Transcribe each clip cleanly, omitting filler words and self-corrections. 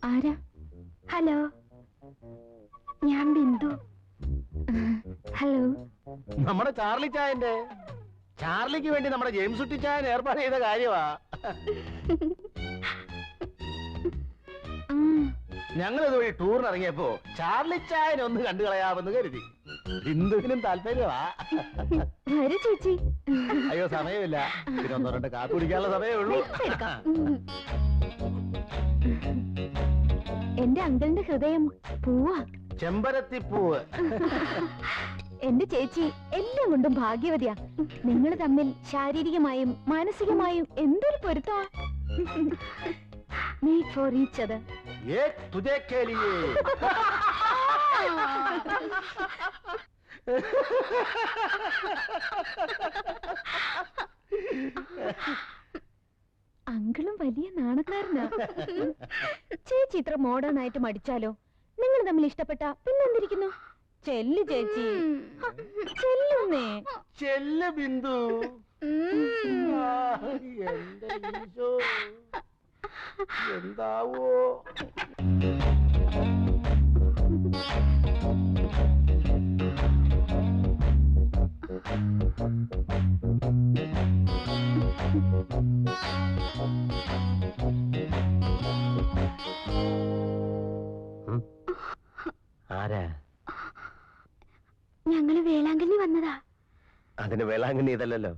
ആരാ? ഹലോ, ഞാൻ ബിന്ദു. ഹലോ. നമ്മുടെ ചാർലി ചായന്റെ. ചാർലിക്ക് വേണ്ടി നമ്മുടെ ജെയിംസ് കുട്ടി ചായൻ ഏർപ്പാട് ചെയ്ത കാര്യമാ. ഞങ്ങളിതുവഴി ടൂറിന് ഇറങ്ങിയപ്പോ ചാർലി ചായനെ ഒന്ന് കണ്ടു കളയാമെന്ന് കരുതി. ബിന്ദുവിനും താല്പര്യമാ. ചേച്ചി. അയ്യോ, സമയമില്ല. പിന്നെ ഒന്നോ രണ്ട് കാപ്പി കുടിക്കാനുള്ള സമയമേ ഉള്ളൂ. എന്റെ അങ്കിളിന്റെ ഹൃദയം പൂവാ. ചെമ്പരത്തിപ്പൂവ്. എന്റെ ചേച്ചി എല്ലാം കൊണ്ടും ഭാഗ്യവതിയാ. നിങ്ങൾ തമ്മിൽ ശാരീരികമായും മാനസികമായും എന്തൊരു പൊരുത്തമാ. Made for each other. ये तुझे के लिए. അങ്കിളും വലിയ നാണക്കാരനാ. ചേച്ചി ഇത്ര മോഡേൺ ആയിട്ട് മടിച്ചാലോ? നിങ്ങൾ തമ്മിൽ ഇഷ്ടപ്പെട്ട പിന്നെന്തിരിക്കുന്നു? ചെല്ലു ചേച്ചി, ചെല്ലുന്നേ. ചെല്ല് ബിന്ദു. എന്താവോ? ആരാ? ഞങ്ങള് വേളാങ്കണ്ണി വന്നതാ. അതിന് വേളാങ്കണ്ണി ഇതല്ലോ.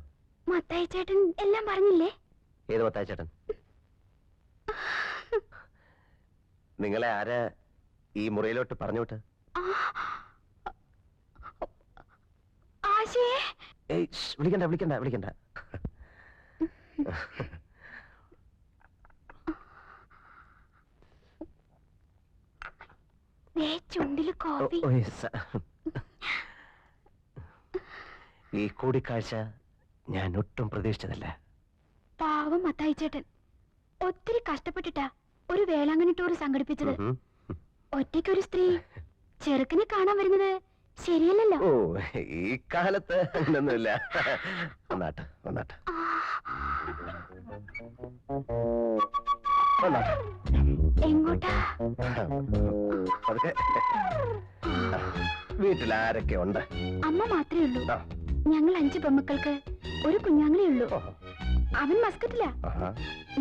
മത്തായി ചേട്ടൻ എല്ലാം പറഞ്ഞില്ലേ? ഏത് മത്തായി ചേട്ടൻ? നിങ്ങളെ ആരാ ഈ മുറിയിലോട്ട് പറഞ്ഞോട്ട്? വിളിക്കണ്ട വിളിക്കണ്ട വിളിക്കണ്ട. ചുണ്ടില് കോപ്പി. ഈ കൂടിക്കാഴ്ച ഞാൻ ഒട്ടും പ്രതീക്ഷിച്ചതല്ല. പാവം മത്തായി ചേട്ടൻ ഒത്തിരി കഷ്ടപ്പെട്ടിട്ടാ ഒരു വേളാങ്കണ്ണി ടൂർ സംഘടിപ്പിച്ചത്. ഒറ്റയ്ക്കൊരു സ്ത്രീ ചെറുക്കനെ കാണാൻ വരുന്നത് ശരിയല്ലല്ലോ. ഓ, ഈ കാലത്ത് അങ്ങനൊന്നുമില്ല. വന്നാട്ടെ വന്നാട്ടെ വന്നാട്ടെ. എങ്ങോട്ടാ? അതൊക്കെ വീട്ടിൽ ആരൊക്കെ ഉണ്ട്? അമ്മ മാത്രമേ ഉള്ളൂ. ഞങ്ങൾ 5 പെമ്മക്കൾക്ക് ഒരു കുഞ്ഞാങ്ങളേ ഉള്ളൂ. അവൻ മസ്കറ്റിലാ.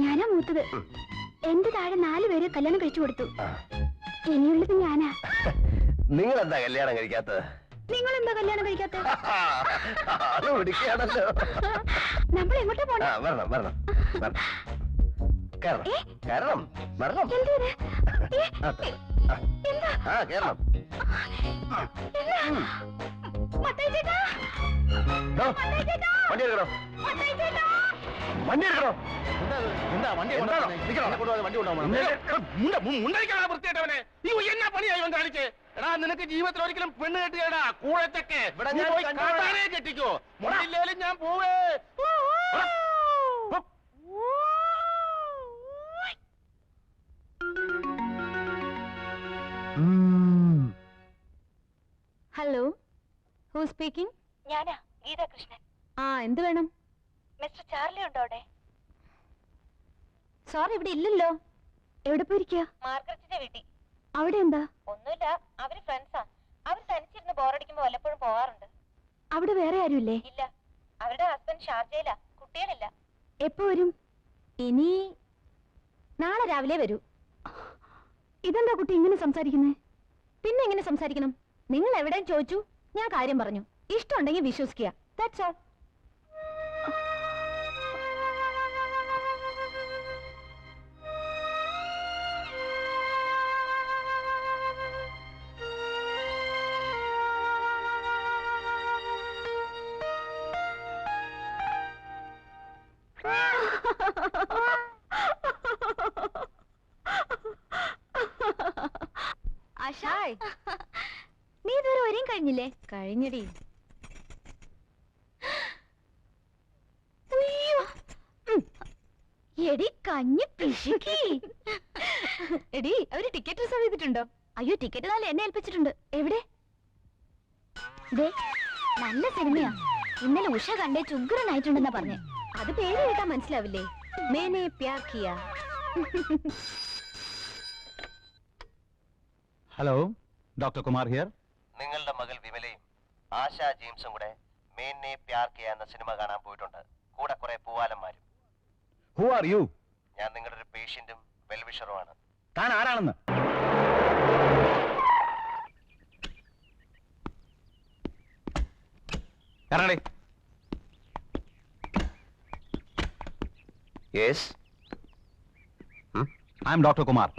ഞാനാ മൂത്തത്. എന്റെ താഴെ 4 പേര് കല്യാണം കഴിച്ചു കൊടുത്തു. ഇനിയുള്ളത് ഞാനാ. നിങ്ങൾ എന്താ കല്യാണം കഴിക്കാത്തത്? നിങ്ങൾ എന്താ കല്യാണം കഴിക്കാത്തത്? നമ്മൾ എങ്ങോട്ടാ പോണേ? വരണം വരണം വരണം. കേറണം കേറണം വരണം. കേറണം. വണ്ടി എടുക്കണോ? വണ്ടി എടുക്കണോ? എന്താ വണ്ടി വൃത്തിയായിട്ടവനെ എന്നാ പണിയായി ഇവൻ കാണിച്ചേ? എടാ, നിനക്ക് ജീവിതത്തിൽ ഒരിക്കലും പെണ്ണ് കെട്ടിയടാ. കൂഴത്തൊക്കെ കെട്ടിക്കോ. മുടയില്ലേലും ഞാൻ പോവേ. Hello, who speaking? ഞാനാ, ഗീതാ കൃഷ്ണൻ. എന്ത് വേണം? മിസ്റ്റർ ചാർലി ഉണ്ടോ അവിടെ? സോറി, ഇവിടെ ഇല്ലല്ലോ. എവിടെ പോയിരിക്കുക? മാർഗരറ്റിന്റെ വീട്ടിൽ. അവിടെ എന്താ? ഒന്നുമില്ല, അവര് ഫ്രണ്ട്സാ. അവർ തനിച്ചിരുന്ന് ബോറടിക്കുമ്പോ വല്ലപ്പോഴും പോവാറുണ്ട്. അവിടെ വേറെ ആരുമില്ലേ? ഇല്ല, അവരുടെ ഹസ്ബൻഡ് ഷാർജയിലാ. കുട്ടികളില്ല. എപ്പോ വരും? ഇനി നാളെ രാവിലെ വരൂ. ഇതെന്താ കുട്ടി ഇങ്ങനെ സംസാരിക്കുന്നേ? പിന്നെ എങ്ങനെ സംസാരിക്കണം? നിങ്ങൾ എവിടെയും ചോദിച്ചു, ഞാൻ കാര്യം പറഞ്ഞു. ഇഷ്ടമുണ്ടെങ്കിൽ വിശ്വസിക്കുക. That's all. നീ ഇതുവരെ വരെയും കഴിഞ്ഞില്ലേ? കഴിഞ്ഞടി. എടി കഞ്ഞി പിശുക്കി. എടി, അവര് ടിക്കറ്റ് റിസർവ് ചെയ്തിട്ടുണ്ടോ? അയ്യോ, ടിക്കറ്റ് നാളെ എന്നെ ഏൽപ്പിച്ചിട്ടുണ്ട്. എവിടെ? നല്ല സിനിമയാ. ഇന്നലെ ഉഷ കണ്ടേ ചുഗ്രനായിട്ടുണ്ടെന്നാ പറഞ്ഞേ. അത് പേര് കേട്ടാ മനസ്സിലാവില്ലേ? Maine Pyar Kiya. Hello, doctor Kumar here. നിങ്ങളുടെ മകൾ വിമലയും ആശ ജെയിംസും കൂടെ മേന്നെ പ്യാർ കിയ എന്ന സിനിമ കാണാൻ പോയിട്ടുണ്ട്. കൂടെ കുറെ പൂവാലന്മാരും. Who are you? ഞാൻ നിങ്ങളുടെ ഒരു പേഷ്യന്റും വെൽവിഷറുമാണ്. താൻ ആരാണെന്ന്? ഇറങ്ങടി. Yes, I am doctor Kumar.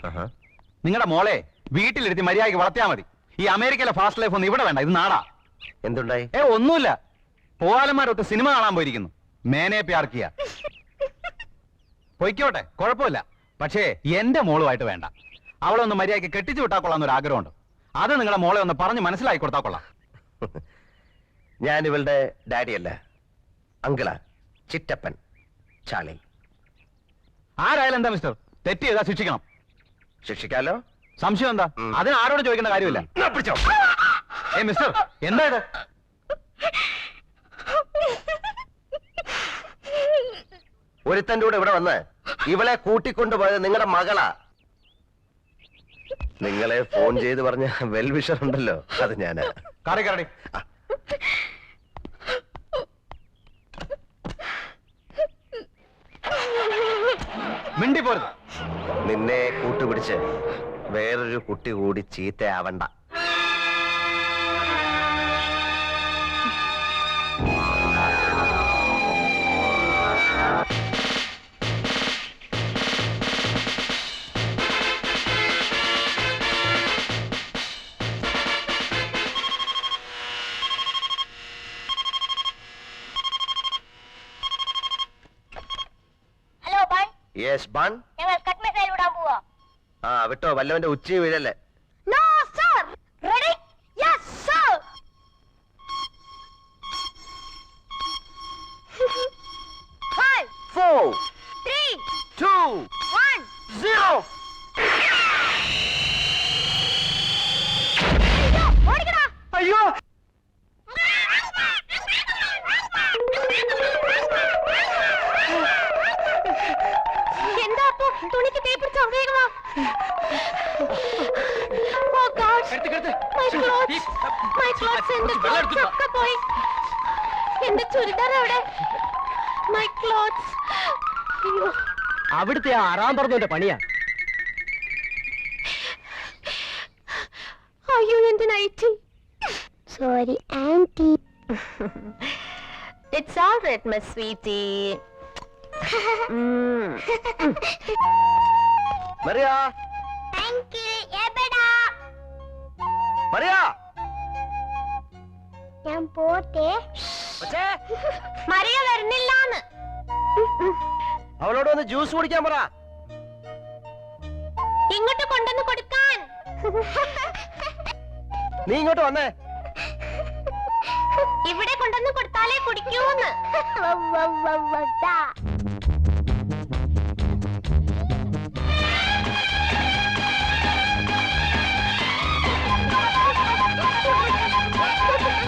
നിങ്ങളുടെ മോളെ വീട്ടിലിരുത്തി മര്യാദയ്ക്ക് വളർത്തിയാൽ മതി. ഈ അമേരിക്കയിലെ ഫാസ്റ്റ് ലൈഫ് ഒന്നും ഇവിടെ വേണ്ട. ഇത് നാടാ. എന്തുണ്ടായി? ഒന്നുമില്ല. പോവാലന്മാരൊത്ത് സിനിമ കാണാൻ പോയിരിക്കുന്നു. മേനെ പ്യാർ കിയ. പൊയ്ക്കോട്ടെ, കുഴപ്പമില്ല. പക്ഷേ എന്റെ മോളുമായിട്ട് വേണ്ട. അവളെ ഒന്ന് മര്യാദയ്ക്ക് കെട്ടിച്ചു വിട്ടാൽ കൊള്ളാന്നൊരു ആഗ്രഹമുണ്ട്. അത് നിങ്ങളുടെ മോളെ ഒന്ന് പറഞ്ഞ് മനസ്സിലാക്കി കൊടുത്താൽ കൊള്ളാം. ഞാൻ ഇവളുടെ ഡാഡിയല്ല, അങ്കിളാ, ചിറ്റപ്പൻ ചാളി. ആരായാലും എന്താ മിസ്റ്റർ, തെറ്റ് ചെയ്താൽ ശിക്ഷിക്കണം. ശിക്ഷിക്കാലോ? സംശയം എന്താ? അതിന് ആരോടും ചോദിക്കേണ്ട കാര്യമില്ല. പിടിച്ചോ. മിസ്റ്റർ, എന്താ ഇത്? ഒരുത്തന്റെ കൂടെ ഇവിടെ വന്ന് ഇവളെ കൂട്ടിക്കൊണ്ടുപോയത് നിങ്ങളുടെ മകളാ. നിങ്ങളെ ഫോൺ ചെയ്ത് പറഞ്ഞ വെൽവിഷർ ഉണ്ടല്ലോ, അത് ഞാനാ. കാറി കയറി. മിണ്ടി പോരുത്. നിന്നെ കൂട്ടുപിടിച്ച് വേറൊരു കുട്ടി കൂടി ചീത്തയാവണ്ട. Hello bun, yes bun. ഞങ്ങൾ കട്ട് മിസൈൽ വിടാൻ പോവാ. ആ വിട്ടോ, വല്ലവന്റെ ഉച്ചി വീഴല്ലേ. No sir. Ready? Yes sir. 5 4 3 2 1 0. ഓടിക്കടാ. അയ്യോ, എന്താ അപ്പോ തുണിക്ക് തീ പിടിച്ചോ? വേഗം വാ. ഓ ഗോഡ്, മൈ ക്ലോത്ത്സ് എന്റെ ക്ലോത്ത്സ് ഒക്കെ പോയി. എന്റെ ചുരിദാർ എവിടെ? My clothes. അയ്യോ, അവിടുത്തെ ആറാം പറഞ്ഞതിന്റെ പണിയാ. അയ്യോ എന്റെ nighty. Sorry aunty. It's all right my sweetie. Maria, thank U. എബടാ Mariya. ഞാൻ പോട്ടെ. പക്ഷേ മറിയ വരുന്നില്ലാന്ന്. അവളോട് ഒന്ന് ജ്യൂസ് കുടിക്കാൻ പറ. ഇങ്ങോട്ട് കൊണ്ടുവന്ന് കൊടുക്കാൻ. നീ ഇങ്ങോട്ട് വന്നേ. ഇവിടെ കൊണ്ടുവന്ന് കൊടുത്താലേ കുടിക്കൂന്ന്.